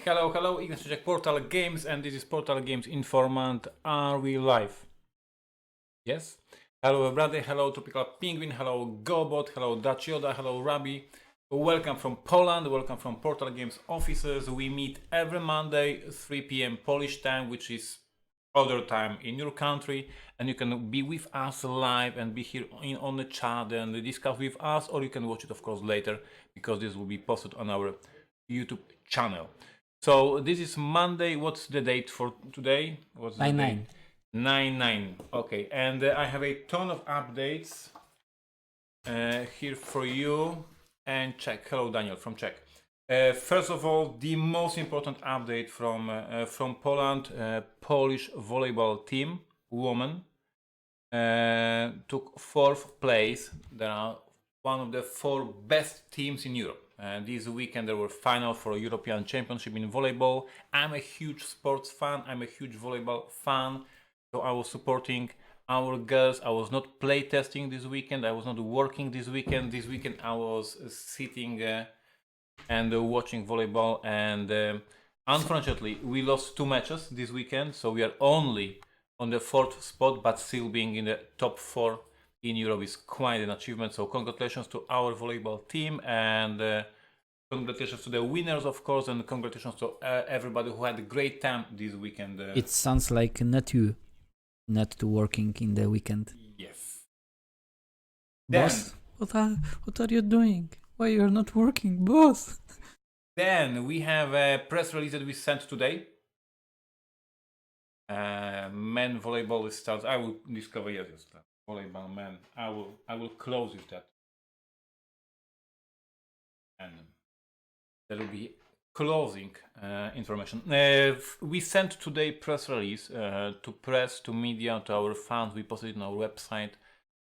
Hello, Igor check Portal Games, and this is Portal Games Informant. Are we live? Yes. Hello, brother. Hello, Tropical Penguin. Hello, Gobot. Hello, Dutch Yoda. Hello, Rabbi. Welcome from Poland. Welcome from Portal Games offices. We meet every Monday, 3 p.m. Polish time, which is other time in your country, and you can be with us live and be here on the chat and discuss with us, or you can watch it, of course, later because this will be posted on our YouTube channel. So this is Monday. What's the date for today? What's the 9/9. 9/9. Okay, and I have a ton of updates here for you. And Czech. Hello, Daniel from Czech. First of all, the most important update from Poland. Polish volleyball team, women, took 4th place. They are one of the 4 best teams in Europe. This weekend there were final for a European Championship in volleyball. I'm a huge sports fan. I'm a huge volleyball fan. So I was supporting our girls. I was not playtesting this weekend. I was not working this weekend. This weekend I was sitting and watching volleyball. And unfortunately, we lost 2 matches this weekend. So we are only on the 4th spot, but still being in the top 4 in Europe is quite an achievement. So congratulations to our volleyball team, and congratulations to the winners, of course, and congratulations to everybody who had a great time this weekend. It sounds like not working in the weekend. Yes. Boss, what are you doing? Why you're not working, boss? Then we have a press release that we sent today. Men volleyball starts. I will discover yes, volleyball men. I will close with that, and there will be closing information. We sent today press release to press, to media, to our fans. We posted it on our website.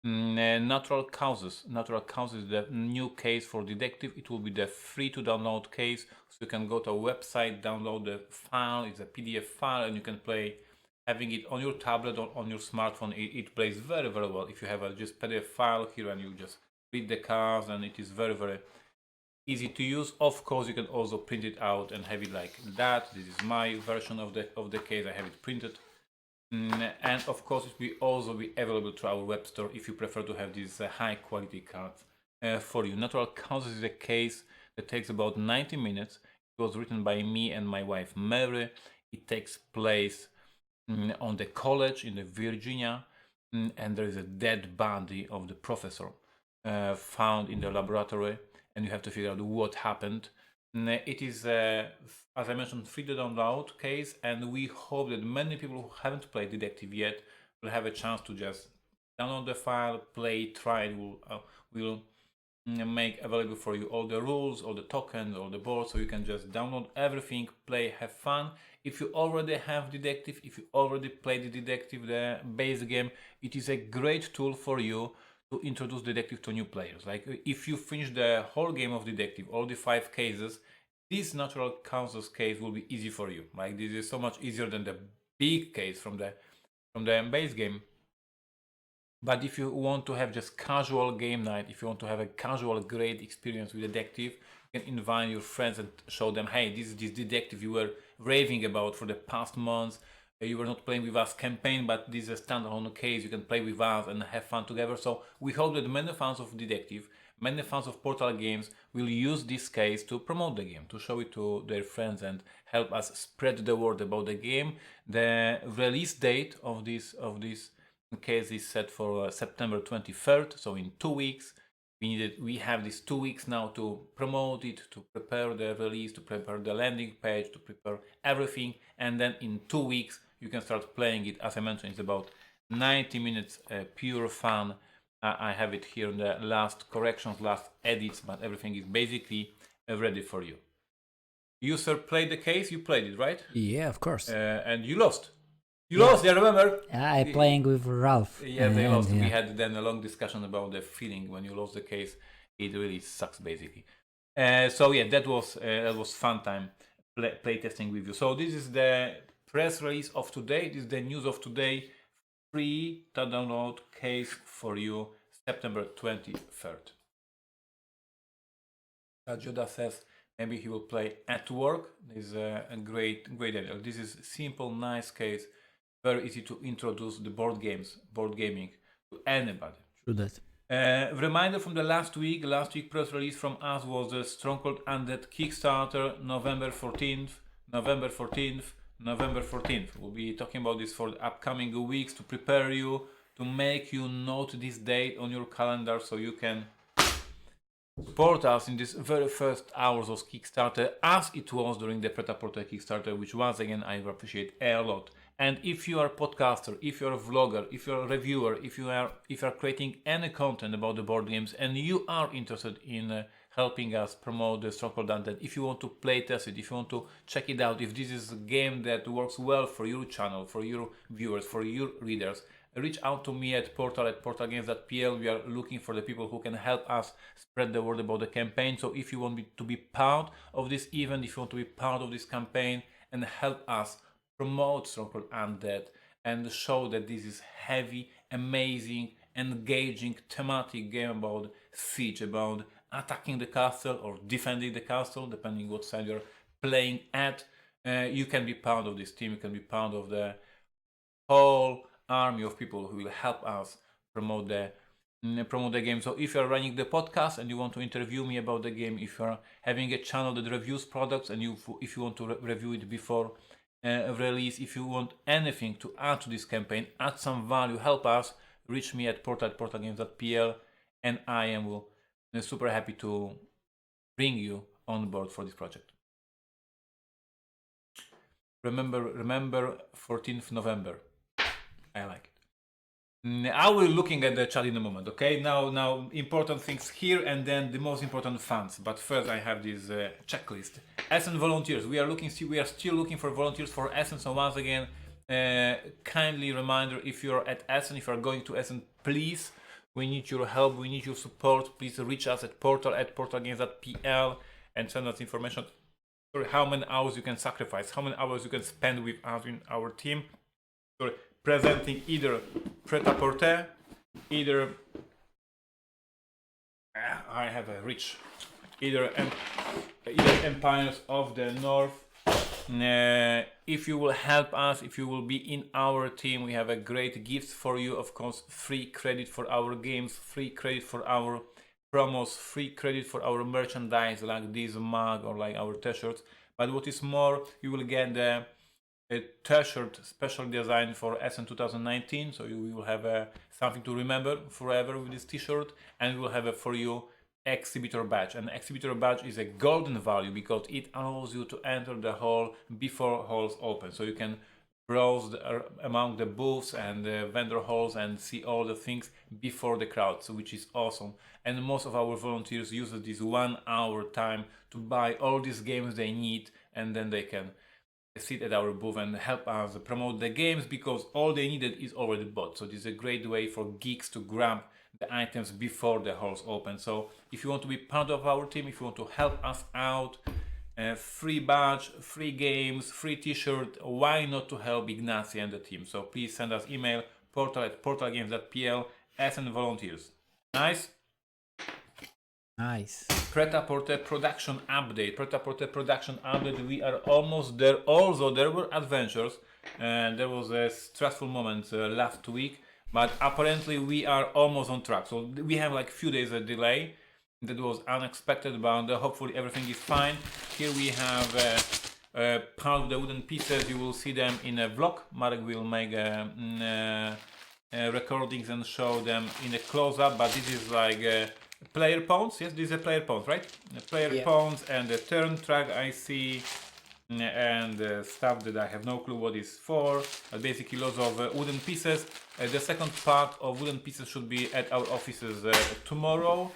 Natural Causes. Natural Causes is the new case for detective. It will be the free to download case, so you can go to our website, download the file. It's a PDF file, and you can play. Having it on your tablet or on your smartphone, it plays very, very well. If you have a just PDF file here and you just read the cards, and it is very, very easy to use. Of course, you can also print it out and have it like that. This is my version of the case. I have it printed, and of course, it will also be available through our web store if you prefer to have these high quality cards for you. Natural Causes is a case that takes about 90 minutes. It was written by me and my wife Mary. It takes place on the college in Virginia, and there is a dead body of the professor found in the laboratory, and you have to figure out what happened. It is, as I mentioned, free to download case, and we hope that many people who haven't played detective yet will have a chance to just download the file, play, try it. We'll make available for you all the rules, all the tokens, all the boards, so you can just download everything, play, have fun. If you already have detective, if you already played the detective, the base game, it is a great tool for you to introduce detective to new players. Like if you finish the whole game of detective, all the 5 cases, this Natural Causes case will be easy for you. Like this is so much easier than the big case from the base game. But if you want to have just casual game night, if you want to have a casual great experience with detective, you can invite your friends and show them, hey, this is this detective you were raving about for the past months. You were not playing with us campaign, but this is a standalone case. You can play with us and have fun together. So we hope that many fans of detective, many fans of Portal games will use this case to promote the game, to show it to their friends and help us spread the word about the game. The release date of this case is set for September 23rd, so in 2 weeks. We have these 2 weeks now to promote it, to prepare the release, to prepare the landing page, to prepare everything, and then in 2 weeks you can start playing it. As I mentioned, it's about 90 minutes pure fun. I have it here in the last corrections, last edits, but everything is basically ready for you. You, sir, played the case. You played it, right? Yeah, of course. And you lost. You lost, I remember. I playing with Ralph. Yeah, they lost. Yeah. We had then a long discussion about the feeling when you lost the case. It really sucks, basically. So yeah, that was fun time playtesting with you. So this is the press release of today. This is the news of today. Free to download case for you, September 23rd. Joda says Maybe he will play at work. This is a great idea. This is simple, nice case. Very easy to introduce the board gaming to anybody. True that. Reminder from the last week press release from us was the Stronghold Undead Kickstarter, November 14th. We'll be talking about this for the upcoming weeks to prepare you, to make you note this date on your calendar so you can support us in this very first hours of Kickstarter, as it was during the Pret-a-Porter Kickstarter, which once again I appreciate a lot. And if you are a podcaster, if you're a vlogger, if you're a reviewer, if you are creating any content about the board games and you are interested in helping us promote the Stronghold Undead, if you want to play test it, if you want to check it out, if this is a game that works well for your channel, for your viewers, for your readers, reach out to me at portal@portalgames.pl. We are looking for the people who can help us spread the word about the campaign. So if you want to be part of this event, if you want to be part of this campaign and help us promote Stronghold Undead and show that this is heavy, amazing, engaging, thematic game about siege, about attacking the castle or defending the castle, depending what side you're playing at, you can be part of this team. You can be part of the whole army of people who will help us promote the game. So if you're running the podcast and you want to interview me about the game, if you're having a channel that reviews products and if you want to review it before release, if you want anything to add to this campaign, add some value, help us, reach me at portal@portalgames.pl, and I am super happy to bring you on board for this project. Remember 14th November. I like it. I will looking at the chat in a moment, okay? Now important things here and then the most important fans. But first I have this checklist. Essen volunteers. We are still looking for volunteers for Essen. So once again, kindly reminder, if you're at Essen, if you're going to Essen, please, we need your help, we need your support. Please reach us at portal@portalgames.pl and send us information. How many hours you can sacrifice, how many hours you can spend with us in our team. Presenting either Pret-a-Porter, either I have a rich, either Empires of the North. If you will help us, if you will be in our team, we have a great gift for you. Of course, free credit for our games, free credit for our promos, free credit for our merchandise like this mug or like our t-shirts. But what is more, you will get a t-shirt special designed for Essen 2019, so you will have something to remember forever with this t-shirt, and we will have for you exhibitor badge. And exhibitor badge is a golden value because it allows you to enter the hall before halls open, so you can browse among the booths and the vendor halls and see all the things before the crowd, so which is awesome. And most of our volunteers use this 1 hour time to buy all these games they need, and then they can sit at our booth and help us promote the games because all they needed is already bought. So this is a great way for geeks to grab the items before the halls open. So if you want to be part of our team, if you want to help us out, free badge, free games, free t-shirt, why not to help Ignacy and the team? So please send us email, portal@portalgames.pl, Essen volunteers. Nice? Nice. Pret-a-Porter production update. Pret-a-Porter production update. We are almost there. Also, there were adventures, and there was a stressful moment last week, but apparently we are almost on track. So we have like few days of delay. That was unexpected, but hopefully everything is fine. Here we have part of the wooden pieces. You will see them in a vlog. Marek will make recordings and show them in a close-up, but this is like player pawns. Yes, this is a player pawns, right? Player pawns and the turn track I see, and stuff that I have no clue what is for. Basically lots of wooden pieces. The second part of wooden pieces should be at our offices tomorrow.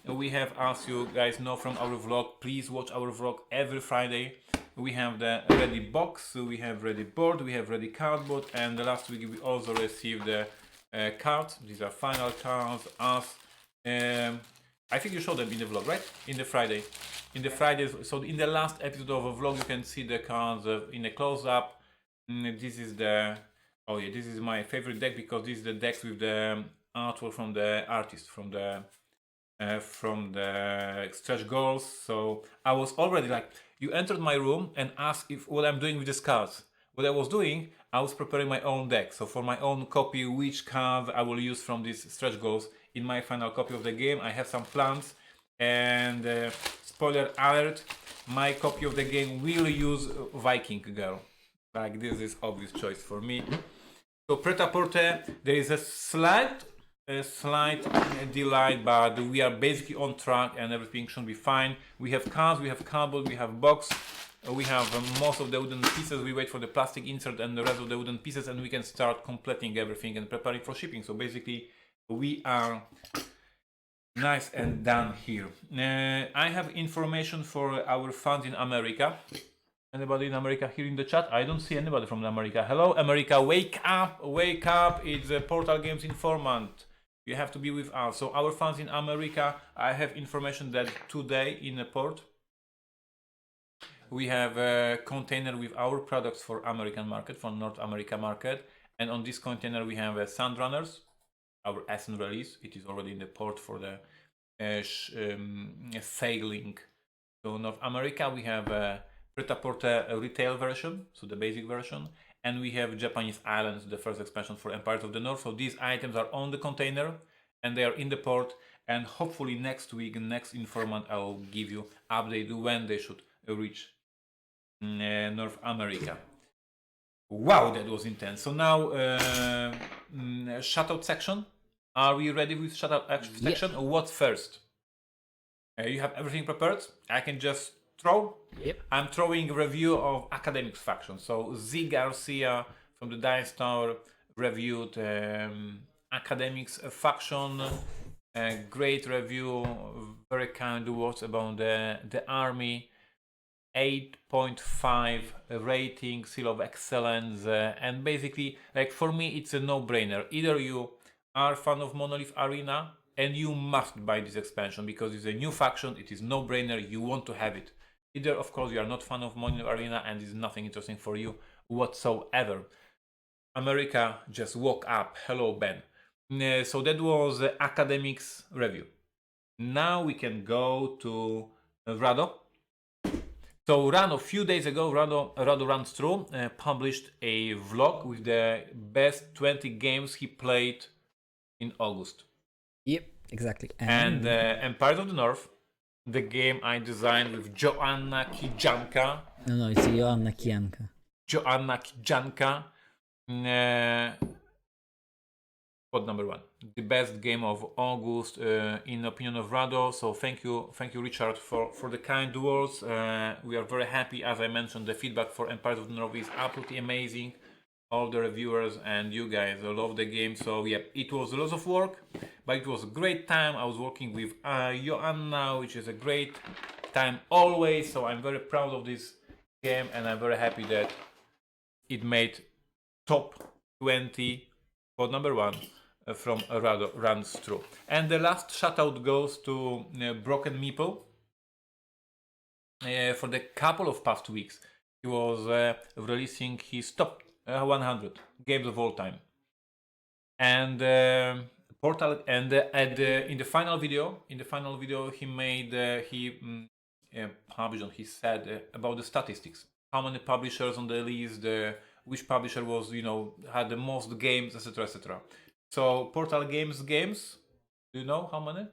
We have, as you guys know from our vlog, please watch our vlog every Friday. We have the ready box, we have ready board, we have ready cardboard, and the last week we also received the cards. These are final cards. I think you showed them in the vlog, right? In the Friday. So in the last episode of a vlog, you can see the cards in a close-up. This is this is my favorite deck because this is the decks with the artwork from the artist, from the from the stretch goals. So I was already like, you entered my room and asked if what I'm doing with the cards. What I was doing, I was preparing my own deck. So for my own copy, which cards I will use from these stretch goals in my final copy of the game. I have some plans, and spoiler alert, my copy of the game will use Viking Girl. Like, this is obvious choice for me. So Pret-a-Porter, there is a slight delay, but we are basically on track and everything should be fine. We have cards, we have cardboard, we have box, we have most of the wooden pieces. We wait for the plastic insert and the rest of the wooden pieces, and we can start completing everything and preparing for shipping. So basically we are nice and done here. I have information for our fans in America. Anybody in America here in the chat? I don't see anybody from America. Hello, America, wake up, wake up. It's a Portal Games Informant. You have to be with us. So our fans in America, I have information that today in the port, we have a container with our products for American market, for North America market. And on this container, we have Sandrunners, our Essen release. It is already in the port for the sailing. So North America, we have Pret-a-Porter retail version, so the basic version, and we have Japanese Islands, the first expansion for Empires of the North. So these items are on the container and they are in the port, and hopefully next week, next Informant, I will give you update when they should reach North America. Wow, that was intense. So now shutout section. Are we ready with shutout section? What first? You have everything prepared? I can just throw? Yep. I'm throwing a review of Academics faction. So Z Garcia from the Dice Tower reviewed Academics faction. A great review, very kind words about the army. 8.5 rating, seal of excellence, and basically, like, for me, it's a no-brainer. Either you are a fan of Monolith Arena and you must buy this expansion because it's a new faction, it is no-brainer, you want to have it. Either, of course, you are not fan of Monolith Arena and it's nothing interesting for you whatsoever. America just woke up. Hello, Ben. So that was Academics review. Now we can go to Rado. So Rado, a few days ago, Rado Runs Through published a vlog with the best 20 games he played in August. Yep, exactly. And Empires of the North, the game I designed with Joanna Kijanka. No, it's Joanna Kijanka. Joanna Kijanka. Spot number 1. The best game of August in opinion of Rado. So thank you Richard for the kind words. We are very happy. As I mentioned, the feedback for Empires of the North is absolutely amazing. All the reviewers and you guys love the game. So yeah, it was a lot of work, but it was a great time. I was working with Joanna, which is a great time always. So I'm very proud of this game and I'm very happy that it made top 20 for number 1 from Rado Runs Through. And the last shout out goes to Broken Meeple. For the couple of past weeks, he was releasing his top 100 games of all time. And Portal, and in the final video, he made published, he said about the statistics, how many publishers on the list, which publisher was, had the most games, etc., etc. So Portal Games, do you know how many?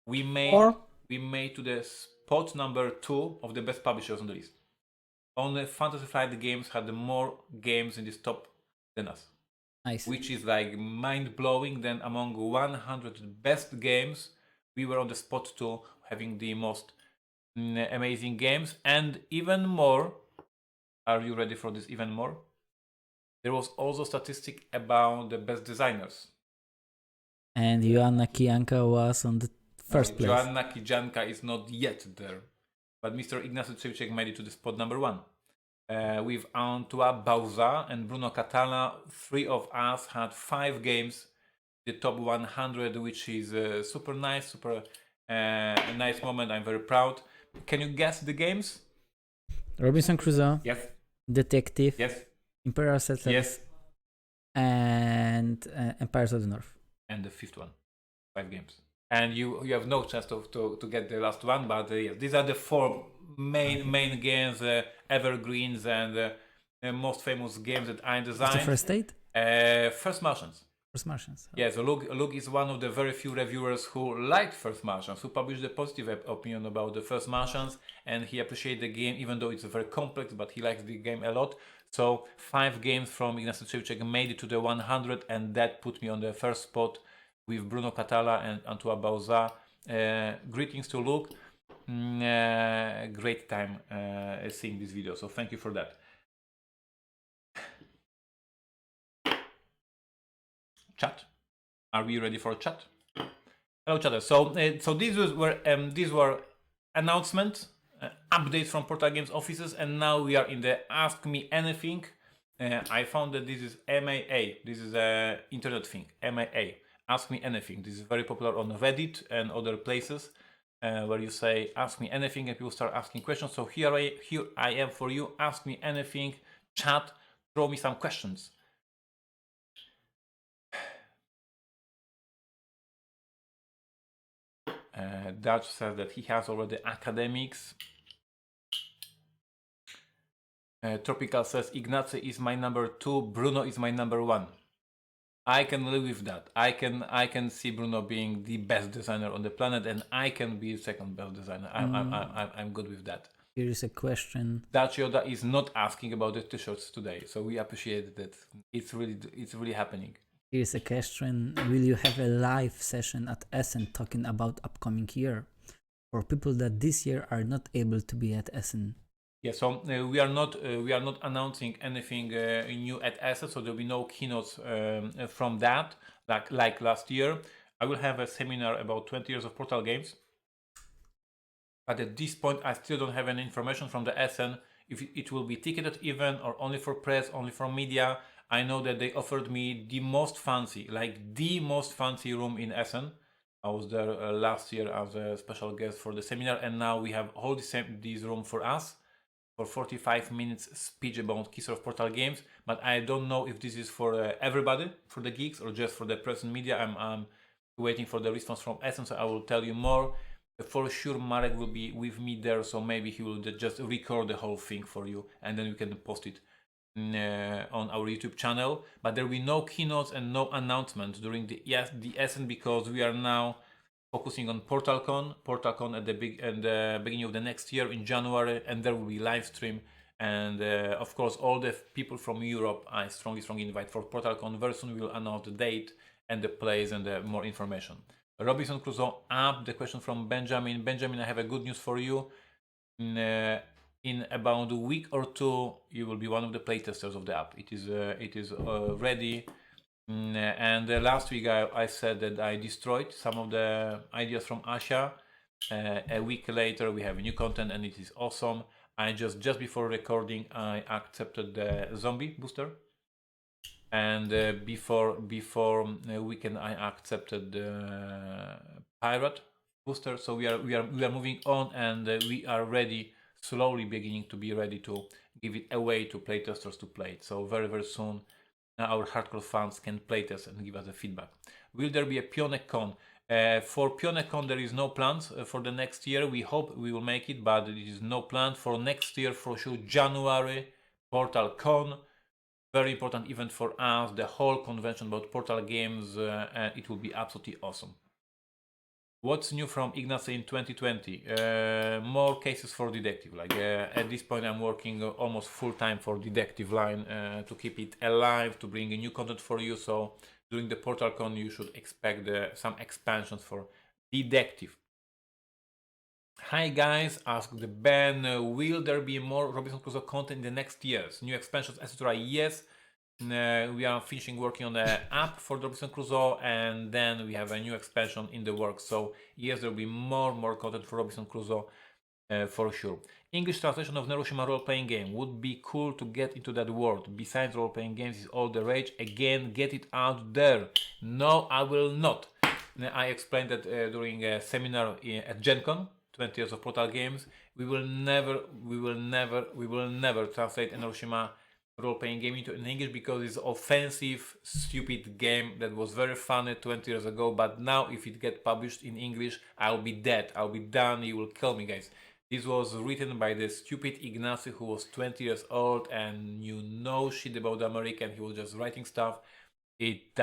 We made to the spot number 2 of the best publishers on the list. Only Fantasy Flight Games had more games in this top than us. Nice. Which is like mind-blowing. Then among 100 best games, we were on the spot 2, having the most amazing games. And even more, are you ready for this even more? There was also statistic about the best designers. And Joanna Kijanka was on the first place. Joanna Kijanka is not yet there. But Mr. Ignacy Trzewczyk made it to the spot number 1. With Antoine Bauza and Bruno Catala, 3 of us had 5 games, the top 100, which is super nice, super nice moment. I'm very proud. Can you guess the games? Robinson Crusoe. Yes. Detective. Yes. Imperial Settlers. Yes. And Empires of the North. And the 5th one. 5 games. and you have no chance to get the last one. But yes, these are the four main games, evergreens, and most famous games that I What's designed. the first date? First Martians. First Martians. Oh. Yeah, so Luke is one of the very few reviewers who liked First Martians, who published a positive opinion about the First Martians, and he appreciated the game, even though it's very complex, but he likes the game a lot. So 5 games from Ignacy Trzewiczek made it to the 100, and that put me on the first spot with Bruno Catala and Antoine Bauza. Greetings to Luke. Great time seeing this video, so thank you for that. Chat. Are we ready for chat? Hello, chatter. So these were announcements, updates from Portal Games offices, and now we are in the Ask Me Anything. I found that this is MAA. This is an internet thing. MAA. Ask Me Anything. This is very popular on Reddit and other places where you say Ask Me Anything and people start asking questions. So here I am for you. Ask me anything. Chat. Throw me some questions. Dutch says that he has already academics. Tropical says Ignacy is my number 2, Bruno is my number 1. I can live with that. I can see Bruno being the best designer on the planet, and I can be second best designer. I'm good with that. Here is a question. Dutch Yoda is not asking about the t-shirts today, so we appreciate that. It's really happening. Here's a question. Will you have a live session at Essen talking about upcoming year for people that this year are not able to be at Essen? Yeah, so we are not announcing anything new at Essen, so there will be no keynotes from that like last year. I will have a seminar about 20 years of Portal games, but at this point I still don't have any information from the Essen if it will be ticketed event or only for press, only for media. I know that they offered me the most fancy room in Essen. I was there last year as a special guest for the seminar, and now we have all this room for us for 45 minutes speech about Kickstarter of Portal games. But I don't know if this is for everybody, for the geeks, or just for the press and media. I'm waiting for the response from Essen, so I will tell you more. For sure, Marek will be with me there, so maybe he will just record the whole thing for you, and then we can post it on our YouTube channel. But there will be no keynotes and no announcements during the Essen, because we are now focusing on PortalCon at the beginning of the next year in January, and there will be live stream. And of course, all the people from Europe I strongly invite for PortalCon. Very soon we will announce the date and the place and more information. Robinson Crusoe app. The question from Benjamin. Benjamin, I have a good news for you. In about a week or 2, you will be one of the playtesters of the app. It is ready. And last week I said that I destroyed some of the ideas from Asia. A week later we have new content, and it is awesome. I just before recording I accepted the zombie booster, and before weekend I accepted the pirate booster. So we are moving on, and we are ready, slowly beginning to be ready to give it away to playtesters to play it. So very soon our hardcore fans can playtest and give us a feedback. Will there be a PionekCon? For PionekCon there is no plans for the next year. We hope we will make it, but there is no plan for next year. For sure, January, PortalCon. Very important event for us, the whole convention about Portal games, and it will be absolutely awesome. What's new from Ignacy in 2020? More cases for Detective. At this point I'm working almost full-time for Detective line to keep it alive, to bring new content for you. So during the PortalCon you should expect some expansions for Detective. Hi guys, asked Ben, will there be more Robinson Crusoe content in the next years? New expansions, etc. Yes. We are finishing working on the app for Robinson Crusoe, and then we have a new expansion in the works. So yes, there will be more content for Robinson Crusoe for sure. English translation of Neroshima role-playing game. Would be cool to get into that world. Besides role-playing games is all the rage. Again, get it out there. No, I will not. I explained that during a seminar at Gen Con, 20 years of Portal games. We will never translate Neroshima role-playing game into in English because it's offensive, stupid game that was very funny 20 years ago. But now, if it gets published in English, I'll be dead. I'll be done. You will kill me, guys. This was written by the stupid Ignacy, who was 20 years old and knew no shit about America, and he was just writing stuff. It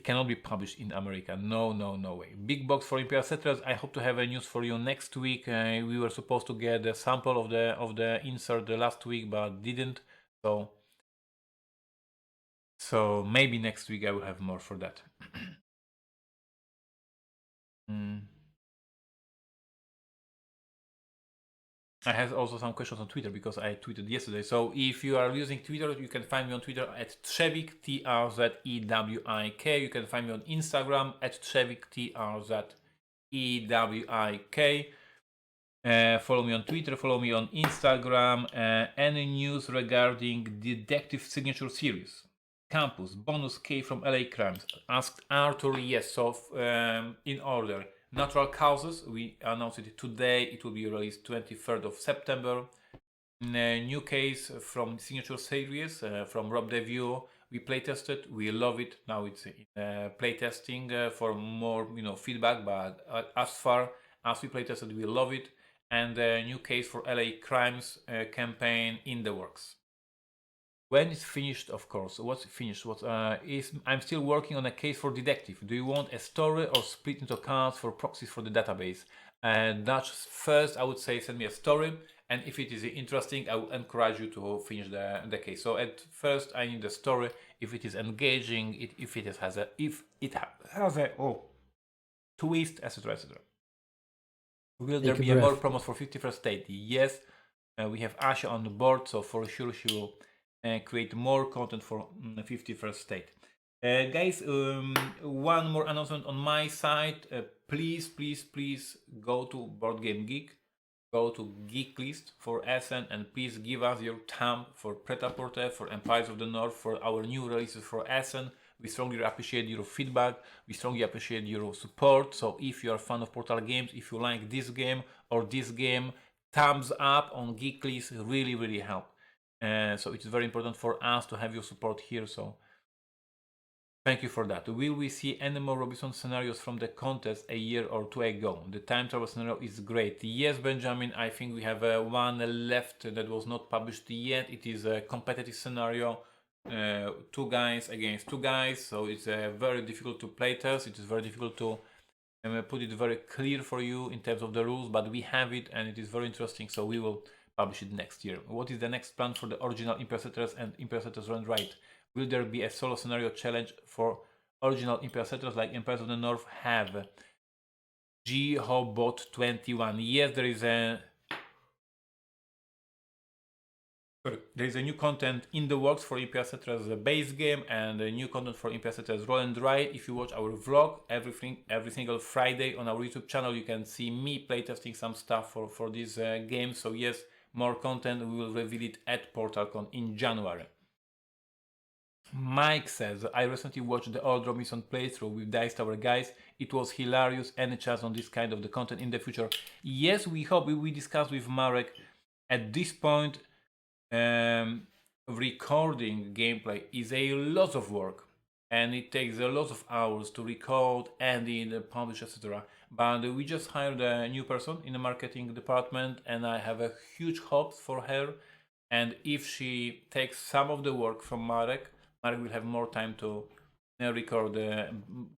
cannot be published in America. No way. Big box for Imperial Settlers. I hope to have a news for you next week. We were supposed to get a sample of the insert last week, but didn't. So maybe next week I will have more for that. I have also some questions on Twitter because I tweeted yesterday. So if you are using Twitter, you can find me on Twitter at Trzewik, Trzewik. You can find me on Instagram at Trzewik, Trzewik. Follow me on Twitter, follow me on Instagram. Any news regarding Detective Signature Series? Campus, bonus K from LA Crimes. Asked Arthur, yes. So in order. Natural Causes, we announced it today. It will be released 23rd of September. New case from Signature Series from Rob Deview. We playtested. We love it. Now it's playtesting for more feedback. But as far as we playtested, we love it. And a new case for LA Crimes campaign in the works. When it's finished, of course. What's finished? I'm still working on a case for detective. Do you want a story or split into cards for proxies for the database? That's first, I would say, send me a story. And if it is interesting, I will encourage you to finish the case. So at first, I need the story. If it is engaging, if it has a twist, etc., etc. Will there be more promos for 51st State? Yes. We have Asha on the board, so for sure she will create more content for 51st State. Guys, one more announcement on my side. Please go to Board Game Geek, go to Geek List for Essen, and please give us your thumb for Pret-a-Porter, for Empires of the North, for our new releases for Essen. We strongly appreciate your feedback. We strongly appreciate your support. So if you are a fan of Portal games, if you like this game or this game, thumbs up on Geek List really help. So it is very important for us to have your support here. So thank you for that. Will we see any more Robinson scenarios from the contest a year or two ago? The time travel scenario is great. Yes, Benjamin, I think we have one left that was not published yet. It is a competitive scenario. 2 guys against 2 guys. So it's very difficult to playtest. It is very difficult to put it very clear for you in terms of the rules. But we have it and it is very interesting. So we will publish it next year. What is the next plan for the original Imperial Settlers and Imperial Settlers Run Right? Will there be a solo scenario challenge for original Imperial Settlers like Empires of the North have? G-Hobot 21. Yes, there is new content in the works for Imperial Settlers base game and new content for Imperial Settlers Roll and Ride. If you watch our vlog every single Friday on our YouTube channel, you can see me playtesting some stuff for this game. So yes, more content. We will reveal it at PortalCon in January. Mike says, I recently watched the old Robinson playthrough with Dice Tower guys. It was hilarious. Any chance on this kind of the content in the future? Yes, we hope. We discussed with Marek. At this point, recording gameplay is a lot of work. And it takes a lot of hours to record, edit, publish, etc. But we just hired a new person in the marketing department, and I have a huge hopes for her. And if she takes some of the work from Marek will have more time to record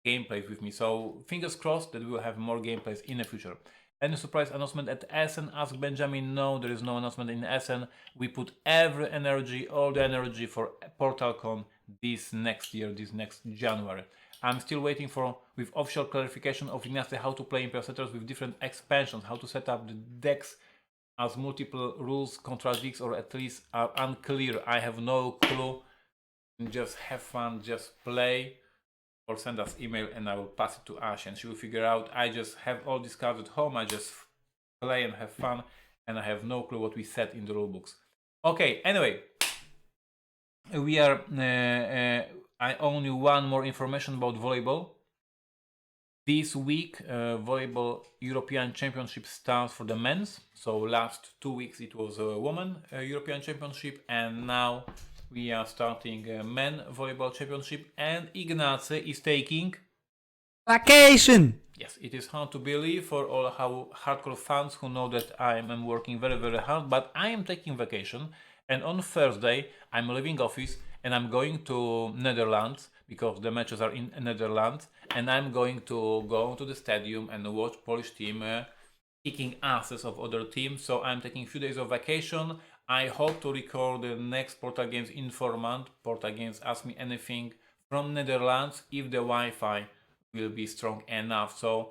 gameplays with me. So fingers crossed that we will have more gameplays in the future. Any surprise announcement at Essen? Ask Benjamin. No, there is no announcement in Essen. We put every energy, all the energy for PortalCon this next year, this next January. I'm still waiting with official clarification of Ignacy how to play Imperial Settlers with different expansions, how to set up the decks as multiple rules contradicts or at least are unclear. I have no clue. Just have fun, just play, or send us email and I will pass it to Ash and she will figure out. I just have all these cards at home, I just play and have fun, and I have no clue what we set in the rulebooks. Okay, anyway, we are I owe you one more information about volleyball. This week, volleyball European Championship starts for the men's. So last 2 weeks it was a women European Championship, and now we are starting a men volleyball championship. And Ignacy is taking Vacation! Yes, it is hard to believe for all how hardcore fans who know that I am working very, very hard, but I am taking vacation, and on Thursday I'm leaving office and I'm going to Netherlands because the matches are in Netherlands, and I'm going to go to the stadium and watch Polish team kicking asses of other teams. So I'm taking a few days of vacation. I hope to record the next Portal Games Informant. Portal Games Ask Me Anything from Netherlands if the Wi-Fi will be strong enough. So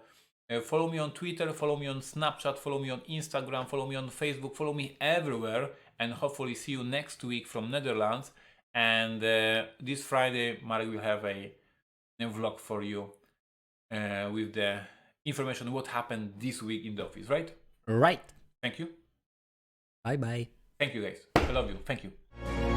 follow me on Twitter, follow me on Snapchat, follow me on Instagram, follow me on Facebook, follow me everywhere, and hopefully see you next week from Netherlands. And this Friday Marek will have a vlog for you with the information what happened this week in the office, right? Right. Thank you. Bye bye. Thank you guys. I love you. Thank you.